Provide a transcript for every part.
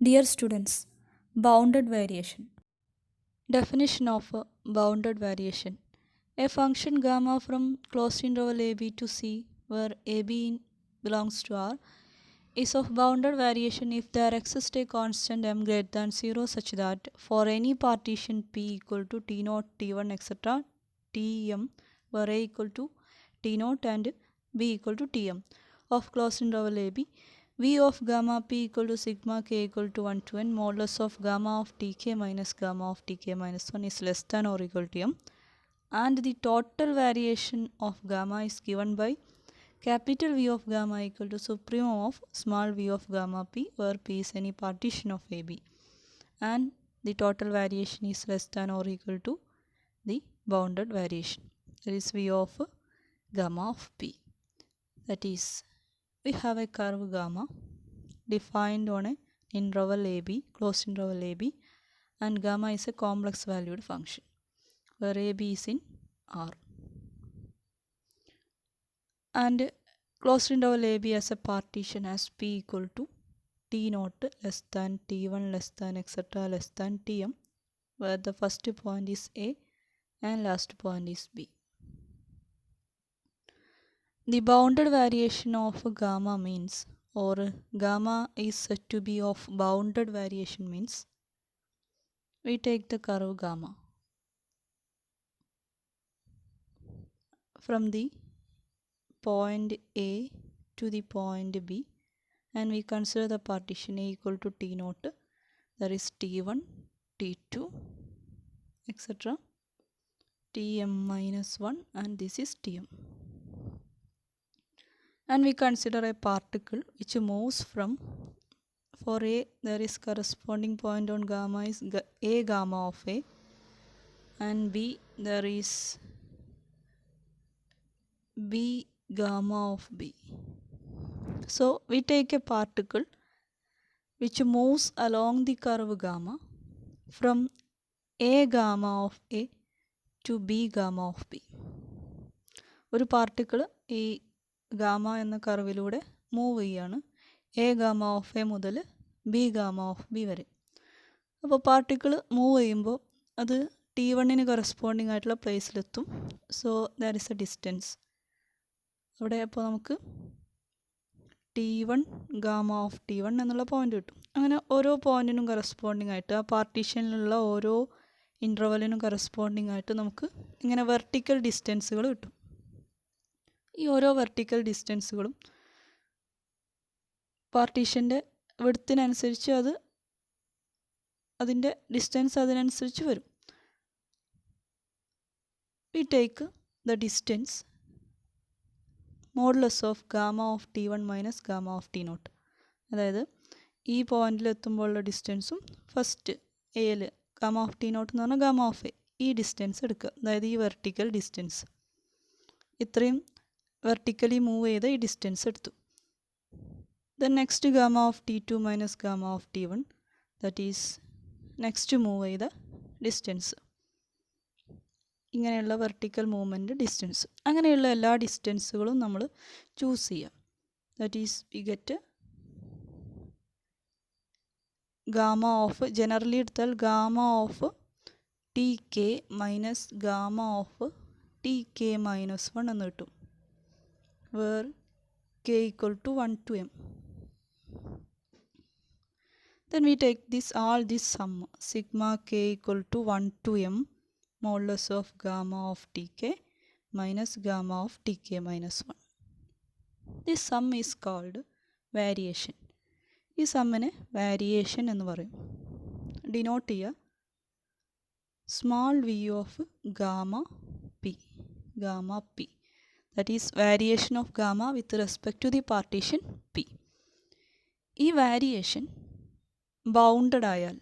Dear students, bounded variation. Definition of a bounded variation. A function gamma from closed interval ab to c, where ab belongs to R, is of bounded variation if there exists a constant m greater than 0 such that for any partition p equal to t0, t1, etc., tm, where a equal to t0 and b equal to tm of closed interval ab, v of gamma p equal to sigma k equal to 1 to n modulus of gamma of tk minus gamma of tk minus 1 is less than or equal to m, and the total variation of gamma is given by capital V of gamma equal to supremum of small v of gamma p, where p is any partition of AB, and the total variation is less than or equal to the bounded variation, that is v of gamma of p. That is, we have a curve gamma defined on an interval AB, closed interval AB, and gamma is a complex valued function where AB is in R. And closed interval AB as a partition as P equal to T0 less than T1 less than etc. less than Tm, where the first point is A and last point is B. The bounded variation of gamma means, or gamma is said to be of bounded variation means, we take the curve gamma from the point A to the point B, and we consider the partition A equal to T0, there is T1, T2, etc., Tm minus 1, and this is Tm. And we consider a particle which moves from, for A there is corresponding point on gamma is A gamma of A, and B there is B gamma of B. So we take a particle which moves along the curve gamma from A gamma of A to B gamma of B. ഒരു particle ഈ gamma എന്ന കർവിലൂടെ move ചെയ്യാണ് A gamma of A മുതൽ B gamma of B വരെ. അപ്പോൾ particle move ചെയ്യുമ്പോൾ അത് T1 കറസ്പോണ്ടിങ് ആയിട്ടുള്ള പ്ലേസിലെത്തും. So that is a distance. അവിടെ അപ്പോൾ നമുക്ക് T1 ഗാമ ഓഫ് T1 എന്നുള്ള പോയിന്റ് കിട്ടും. അങ്ങനെ ഓരോ പോയിന്റിനും കറസ്പോണ്ടിങ് ആയിട്ട് ആ പാർട്ടീഷനിലുള്ള ഓരോ ഇൻ്റർവലിനും കറസ്പോണ്ടിങ് ആയിട്ട് നമുക്ക് ഇങ്ങനെ വെർട്ടിക്കൽ ഡിസ്റ്റൻസുകൾ കിട്ടും. ഈ ഓരോ വെർട്ടിക്കൽ ഡിസ്റ്റൻസുകളും പാർട്ടീഷൻ്റെ വിഡ്ത്തിനനുസരിച്ച് അതിൻ്റെ ഡിസ്റ്റൻസ് അതിനനുസരിച്ച് വരും. We take the distance modulus of gamma of T1 minus gamma of T0. അതായത് ഈ പോയിന്റിലെത്തുമ്പോഴുള്ള ഡിസ്റ്റൻസും ഫസ്റ്റ് എയിൽ ഗാമ ഓഫ് T0 എന്ന് പറഞ്ഞാൽ ഗാമ ഓഫ് എ, ഈ ഡിസ്റ്റൻസ് എടുക്കുക. അതായത് ഈ വെർട്ടിക്കൽ ഡിസ്റ്റൻസ്, ഇത്രയും വെർട്ടിക്കലി മൂവ് ചെയ്ത് ഈ ഡിസ്റ്റൻസ് എടുത്തു. Then next gamma of T2 minus gamma of T1, that is next move ചെയ്ത ഡിസ്റ്റൻസ്. ഇങ്ങനെയുള്ള വെർട്ടിക്കൽ മൂവ്മെൻറ്റ് ഡിസ്റ്റൻസ്, അങ്ങനെയുള്ള എല്ലാ ഡിസ്റ്റൻസുകളും നമ്മൾ ചൂസ് ചെയ്യുക. That is we get gamma of, generally എടുത്താൽ gamma of TK minus gamma of TK minus 1 എന്ന് കിട്ടും, where k equal to 1 to m. Then we take all this sum, sigma k equal to 1 to m modulus of gamma of Tk minus gamma of Tk minus 1. This sum is called variation. ഈ സമ്മിനെ variation എന്ന് പറയും. Denote ചെയ്യുക small v of gamma p. That is variation of gamma with respect to the partition P. ഈ variation bounded ആയാൽ,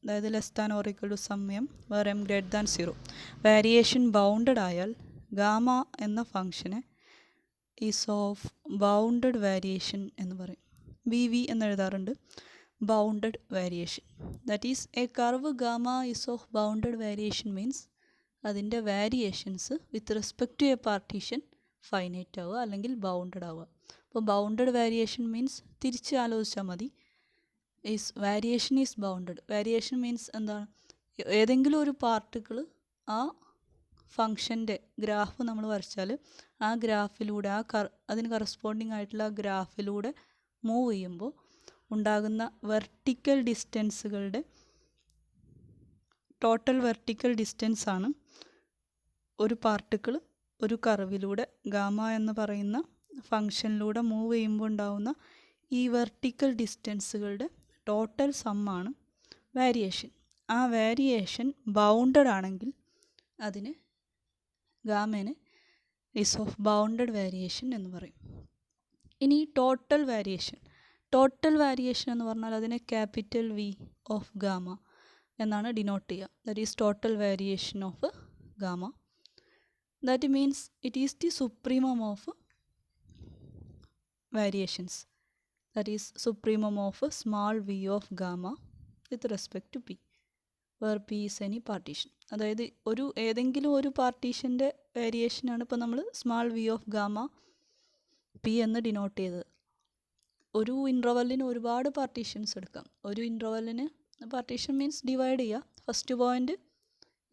അതായത് less than or equal to സമയം where m greater than 0, variation bounded ആയാൽ gamma എന്ന ഫംഗ്ഷനെ is of bounded variation എന്ന് പറയും. BV എന്ന് എഴുതാറുണ്ട്, bounded variation. That is a curve gamma is of bounded variation means അതിൻ്റെ variations with respect to a partition finite ആവുക അല്ലെങ്കിൽ ബൗണ്ടഡ് ആവുക. അപ്പോൾ ബൗണ്ടഡ് വേരിയേഷൻ മീൻസ് തിരിച്ച് ആലോചിച്ചാൽ മതി, is variation is bounded. Variation means എന്താണ്? ഏതെങ്കിലും ഒരു പാർട്ടിക്കിൾ ആ ഫങ്ഷൻ്റെ ഗ്രാഫ് നമ്മൾ വരച്ചാൽ ആ ഗ്രാഫിലൂടെ അതിന് കറസ്പോണ്ടിങ് ആയിട്ടുള്ള ആ ഗ്രാഫിലൂടെ മൂവ് ചെയ്യുമ്പോൾ ഉണ്ടാകുന്ന വെർട്ടിക്കൽ ഡിസ്റ്റൻസുകളുടെ ടോട്ടൽ വെർട്ടിക്കൽ ഡിസ്റ്റൻസ് ആണ് ഒരു പാർട്ടിക്കിൾ ഒരു കർവിലൂടെ ഗാമ എന്ന് പറയുന്ന ഫങ്ഷനിലൂടെ മൂവ് ചെയ്യുമ്പോൾ ഉണ്ടാകുന്ന ഈ വെർട്ടിക്കൽ ഡിസ്റ്റൻസുകളുടെ ടോട്ടൽ സമ്മാണ് വാരിയേഷൻ. ആ വാരിയേഷൻ ബൗണ്ടഡ് ആണെങ്കിൽ അതിന് ഗാമേനെ ഈസ് ഓഫ് ബൗണ്ടഡ് വാരിയേഷൻ എന്ന് പറയും. ഇനി ടോട്ടൽ വാരിയേഷൻ എന്ന് പറഞ്ഞാൽ അതിനെ ക്യാപിറ്റൽ വി ഓഫ് ഗാമ എന്നാണ് ഡിനോട്ട് ചെയ്യുക. That is total variation of gamma. That means it is the supremum of variations, that is supremum of small v of gamma with respect to p, where p is any partition. അതായത് ഏതെങ്കിലും ഒരു പാർട്ടീഷൻ്റെ വേരിയേഷനാണ് ഇപ്പോൾ നമ്മൾ small V of gamma P എന്ന് denote ചെയ്തത്. ഒരു ഇൻ്റർവെല്ലിന് ഒരുപാട് പാർട്ടീഷൻസ് എടുക്കാം. ഒരു ഇൻ്റർവെല്ലിന് പാർട്ടീഷൻ മീൻസ് ഡിവൈഡ് ചെയ്യുക. ഫസ്റ്റ് പോയിൻ്റ്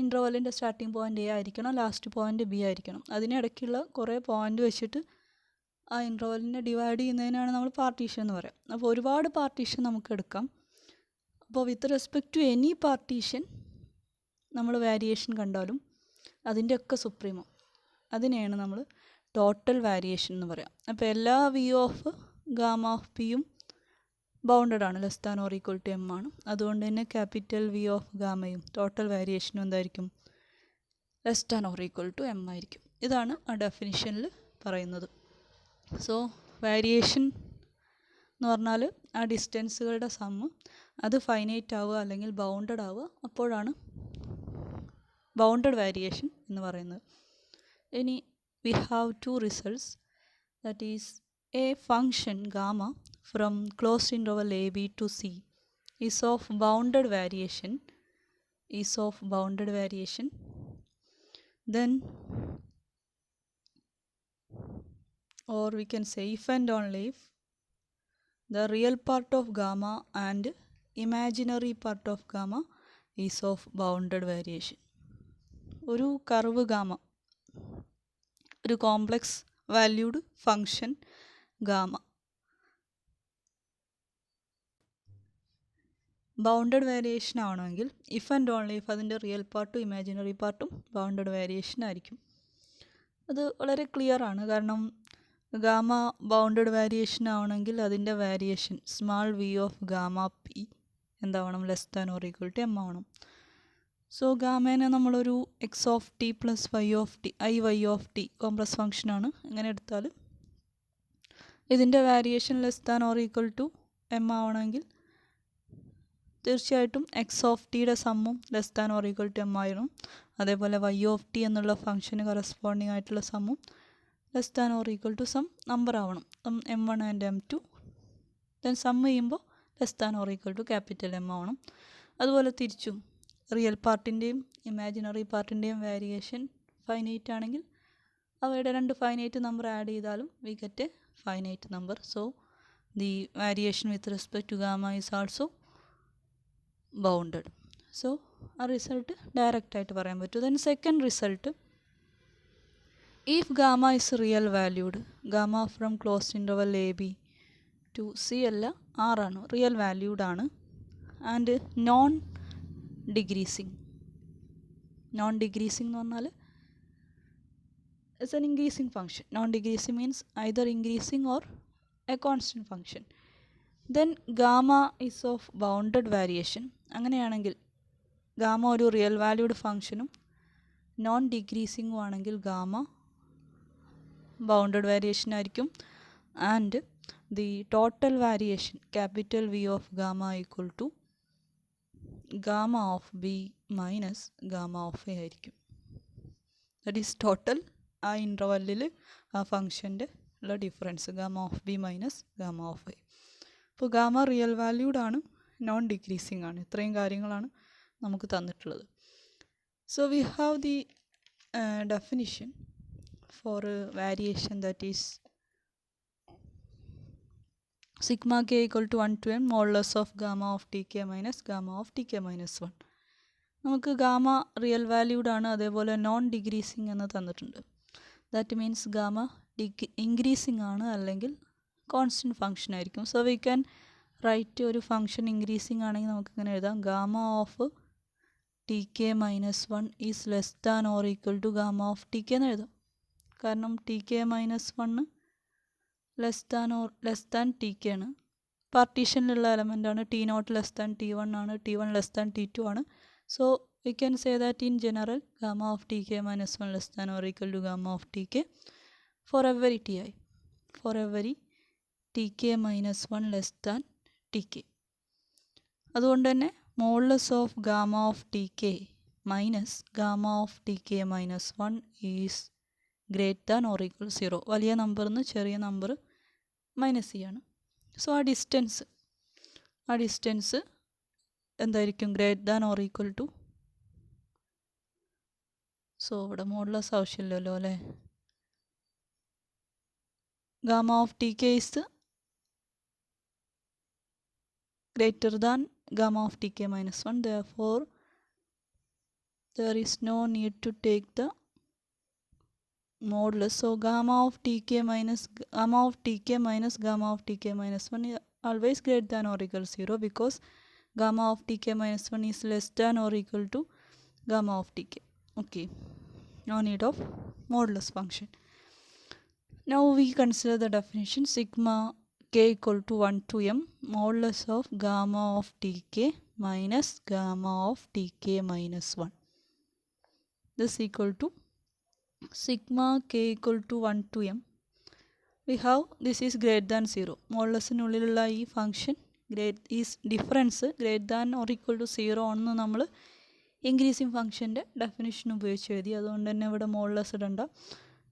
ഇൻ്റർവെല്ലിൻ്റെ സ്റ്റാർട്ടിംഗ് പോയിൻ്റ് എ ആയിരിക്കണം, ലാസ്റ്റ് പോയിൻ്റ് ബി ആയിരിക്കണം. അതിനിടയ്ക്കുള്ള കുറേ പോയിൻ്റ് വെച്ചിട്ട് ആ ഇൻ്റർവെല്ലിനെ ഡിവൈഡ് ചെയ്യുന്നതിനാണ് നമ്മൾ പാർട്ടീഷൻ എന്ന് പറയുക. അപ്പോൾ ഒരുപാട് പാർട്ടീഷൻ നമുക്ക് എടുക്കാം. അപ്പോൾ with respect to any partition നമ്മൾ വാരിയേഷൻ കണ്ടാലും അതിൻ്റെയൊക്കെ സുപ്രീമം അതിനെയാണ് നമ്മൾ ടോട്ടൽ വാരിയേഷൻ എന്ന് പറയാം. അപ്പോൾ എല്ലാ വി ഓഫ് ഗാമ ഓഫ് പിയും ബൗണ്ടഡ് ആണ്, less than or equal to M ആണ്. അതുകൊണ്ട് തന്നെ ക്യാപിറ്റൽ വി ഓഫ് ഗാമയും ടോട്ടൽ വാരിയേഷനും എന്തായിരിക്കും? Less than or equal to M ആയിരിക്കും. ഇതാണ് ആ ഡെഫിനിഷനിൽ പറയുന്നത്. സോ വാരിയേഷൻ എന്ന് പറഞ്ഞാൽ ആ ഡിസ്റ്റൻസുകളുടെ സമ്മ് അത് ഫൈനൈറ്റ് ആവുക അല്ലെങ്കിൽ ബൗണ്ടഡ് ആവുക, അപ്പോഴാണ് ബൗണ്ടഡ് വാരിയേഷൻ എന്ന് പറയുന്നത്. ഇനി we have two results. That is a function gamma from closed interval A B to C is of bounded variation then, or we can say if and only if the real part of gamma and imaginary part of gamma is of bounded variation. ഒരു curve gamma, ഒരു complex valued function gamma bounded variation ആവണമെങ്കിൽ if and only if അതിൻ്റെ real പാർട്ടും imaginary പാർട്ടും bounded variation ആയിരിക്കും. അത് വളരെ clear ആണ്. കാരണം ഗാമ ബൗണ്ടഡ് വാരിയേഷൻ ആവണമെങ്കിൽ അതിൻ്റെ variation small V of gamma P എന്താവണം? Less than or equal to M ആവണം. സോ ഗാമേനെ നമ്മളൊരു X of T plus Y of T complex ഫങ്ഷനാണ്. ഇങ്ങനെ എടുത്താൽ ഇതിൻ്റെ variation less than or equal to M ആവണമെങ്കിൽ തീർച്ചയായിട്ടും എക്സ് ഓഫ് ടിയുടെ സമ്മും less than or equal to M ആയിരുന്നു. അതേപോലെ വൈ ഓഫ് ടി എന്നുള്ള ഫംഗ്ഷന് കറസ്പോണ്ടിങ് ആയിട്ടുള്ള സമ്മും less than or equal to some number ആവണം, M1 and M2. Then sum ചെയ്യുമ്പോൾ less than or equal to capital M ആവണം. അതുപോലെ തിരിച്ചും റിയൽ പാർട്ടിൻ്റെയും ഇമാജിനറി പാർട്ടിൻ്റെയും വാരിയേഷൻ ഫൈനൈറ്റ് ആണെങ്കിൽ അവയുടെ രണ്ട് ഫൈനൈറ്റ് നമ്പർ ആഡ് ചെയ്താലും we get a finite number. So the variation with respect to gamma is also bounded. So ആ റിസൾട്ട് ഡയറക്റ്റായിട്ട് പറയാൻ പറ്റും. Then second result, if gamma is real valued, gamma from closed interval A B to C അല്ല ആറാണ്, real valued ആണ്, and non decreasing എന്ന് പറഞ്ഞാൽ it's an increasing function. Non decreasing means either increasing or a constant function. Then gamma is of bounded variation. അങ്ങനെയാണെങ്കിൽ gamma ഒരു real valued ഫങ്ഷനും non ഡിഗ്രീസിങ്ങും ആണെങ്കിൽ ഗാമ ബൗണ്ടഡ് വാരിയേഷൻ ആയിരിക്കും. And the total variation capital V of gamma equal to gamma of B minus gamma of A ആയിരിക്കും. That is total ആ ഇൻ്റർവെല്ലിൽ ആ ഫങ്ഷൻ്റെ ഉള്ള difference gamma of B minus gamma of A. അപ്പോൾ gamma real valued ആണ്, non decreasing ആണ്. ഇത്രയും കാര്യങ്ങളാണ് നമുക്ക് തന്നിട്ടുള്ളത്. So we have the definition for variation, that is sigma K equal to 1 to n modulus of gamma of T K minus gamma of T K minus 1. നമുക്ക് gamma real valued ആണ്, അതേപോലെ non decreasing എന്ന് തന്നിട്ടുണ്ട്. That means gamma increasing ആണ്, അല്ലെങ്കിൽ constant function ആയിരിക്കും. So we can write ഒരു function increasing ആണെങ്കിൽ നമുക്ക് ഇങ്ങനെ എഴുതാം, gamma of T K minus 1 is less than or equal to gamma of T K എന്ന് എഴുതാം. കാരണം T K minus 1 less than T K ആണ്. പാർട്ടീഷനിലുള്ള എലമെൻ്റാണ്. T naught less than T 1 ആണ്, ടി 1 ലെസ് ദാൻ ടി 2 ആണ്. So we can say that in general gamma of tk minus 1 less than or equal to gamma of tk for every ti, for every tk minus 1 less than tk. അതുകൊണ്ട് തന്നെ modulus of gamma of T K minus gamma of T K minus 1 is greater than or equal 0. വലിയ നമ്പറിന്ന് ചെറിയ number minus ചെയ്യാണ്. So ആ distance എന്തായിരിക്കും? Greater than or equal to, so ഇവിടെ modulus ആവശ്യമില്ലല്ലോ അല്ലേ. Gamma of T K is greater than gamma of T K minus 1. therefore there is no need to take the modulus. So gamma of tk minus gamma of tk minus gamma of tk minus 1 is always greater than or equal to 0, because gamma of tk minus 1 is less than or equal to gamma of tk. Okay, no need of modulus function. Now we consider the definition. Sigma k equal to 1 to m modulus of gamma of tk minus gamma of tk minus 1. This equal to sigma k equal to 1 to m. We have this is greater than 0. മോഡുലസിനുള്ളിലുള്ള ഈ function is difference greater than or equal to 0 ആണെന്ന് നമ്മൾ increasing ഫംഗ്ഷൻ്റെ definition ഉപയോഗിച്ച് എഴുതി. അതുകൊണ്ട് തന്നെ ഇവിടെ modulus ഇടണ്ട.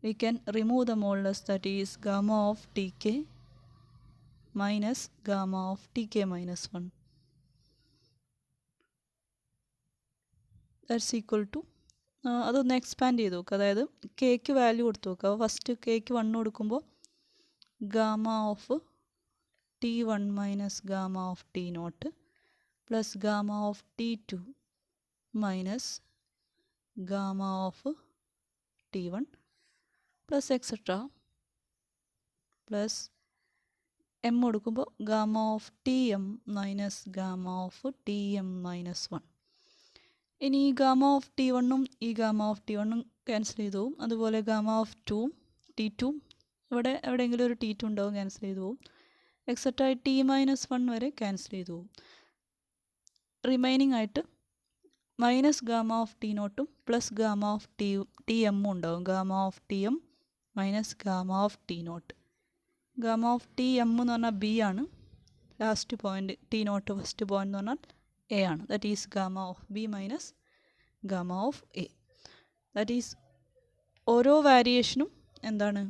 We can remove the modulus, that is gamma of T K minus gamma of T K minus 1. That's equal to, അതൊന്ന് expand ചെയ്ത് നോക്കുക. അതായത് കേക്ക് വാല്യൂ കൊടുത്ത് നോക്കുക. ഫസ്റ്റ് കേക്ക് 1 കൊടുക്കുമ്പോൾ gamma of T 1 minus gamma of T naught plus gamma of T 2 minus gamma of T 1 plus etcetera plus M കൊടുക്കുമ്പോൾ gamma of T M minus gamma of T M minus 1. ഇനി ഈ gamma of T 1ഉം ഈ gamma of T 1ഉം cancel ചെയ്തു പോകും. അതുപോലെ gamma of T 2 ഇവിടെ എവിടെയെങ്കിലും ഒരു ടി 2 ഉണ്ടാവും, ക്യാൻസൽ ചെയ്തു പോകും. എക്സെട്ര ടി മൈനസ് 1 വരെ ക്യാൻസൽ ചെയ്തു പോകും. റിമൈനിങ് ആയിട്ട് മൈനസ് ഗാമ ഓഫ് ടി നോട്ടും പ്ലസ് ഗാമ ഓഫ് ടി എമ്മും ഉണ്ടാവും. Gamma of T M minus gamma of T naught. Gamma of T M എന്ന് പറഞ്ഞാൽ ബി ആണ്, last point. T naught first point എന്ന് പറഞ്ഞാൽ എ ആണ്. That is gamma of B minus gamma of A. That is ഓരോ വേരിയേഷനും എന്താണ്,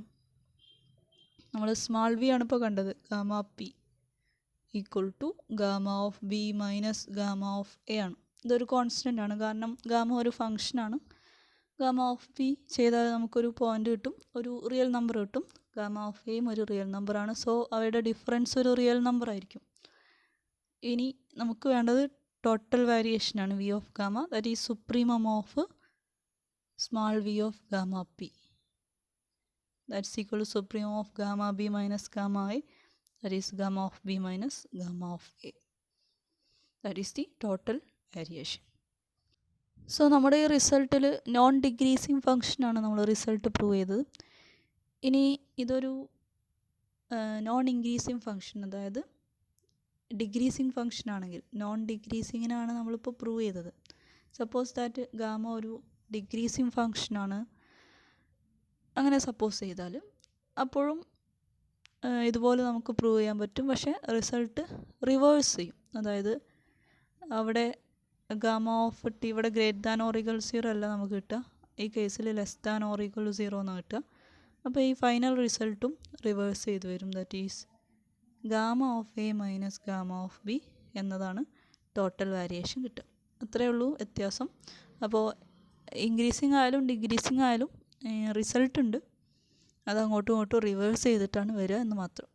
നമ്മൾ സ്മാൾ വി ആണ് ഇപ്പോൾ കണ്ടത്. Gamma P equal to gamma of B minus gamma of A ആണ്. ഇതൊരു കോൺസ്റ്റൻ്റ് ആണ്, കാരണം ഗാമ ഒരു ഫംഗ്ഷനാണ്. ഗാമ ഓഫ് ബി ചെയ്താൽ നമുക്കൊരു പോയിൻ്റ് കിട്ടും, ഒരു റിയൽ നമ്പർ കിട്ടും. ഗാമ ഓഫ് എയും ഒരു റിയൽ നമ്പറാണ്. സോ അവയുടെ ഡിഫറൻസ് ഒരു റിയൽ നമ്പർ ആയിരിക്കും. ഇനി നമുക്ക് വേണ്ടത് ടോട്ടൽ വേരിയേഷനാണ്, V of gamma. That is supremum of small V of gamma P. That's equal to supremum of gamma B minus gamma A. That is gamma of B minus gamma of A. That is the total variation. So നമ്മുടെ ഈ റിസൾട്ടിൽ non decreasing ഫംഗ്ഷനാണ് നമ്മൾ result prove ചെയ്തത്. ഇനി ഇതൊരു non increasing function, അതായത് decreasing function ആണെങ്കിൽ, non ഡിഗ്രീസിങ്ങിനാണ് നമ്മളിപ്പോൾ പ്രൂവ് ചെയ്തത്. സപ്പോസ് ദാറ്റ് ഗാമ ഒരു ഡിഗ്രീസിങ് ഫംഗ്ഷനാണ്, അങ്ങനെ സപ്പോസ് ചെയ്താൽ അപ്പോഴും ഇതുപോലെ നമുക്ക് പ്രൂവ് ചെയ്യാൻ പറ്റും. പക്ഷേ റിസൾട്ട് റിവേഴ്സ് ചെയ്യും. അതായത് അവിടെ ഗാമ ഓഫ് ടി ഇവിടെ ഗ്രേറ്റർ ദാൻ ഓർ ഈക്വൽ 0 അല്ല നമുക്ക് കിട്ടുക, ഈ കേസിൽ ലെസ് ദാൻ ഓർ ഈക്വൽ 0 എന്നാണ് കിട്ടുക. അപ്പോൾ ഈ ഫൈനൽ റിസൾട്ടും റിവേഴ്സ് ചെയ്ത് വരും. That is gamma of A minus gamma of B എന്നതാണ് ടോട്ടൽ വേരിയേഷൻ കിട്ടുക. അത്രയേ ഉള്ളൂ വ്യത്യാസം. അപ്പോൾ ഇൻക്രീസിങ് ആയാലും ഡിഗ്രീസിങ് ആയാലും റിസൾട്ട് ഉണ്ട്, അത് അങ്ങോട്ടും ഇങ്ങോട്ടും റിവേഴ്സ് ചെയ്തിട്ടാണ് വരിക എന്ന് മാത്രം.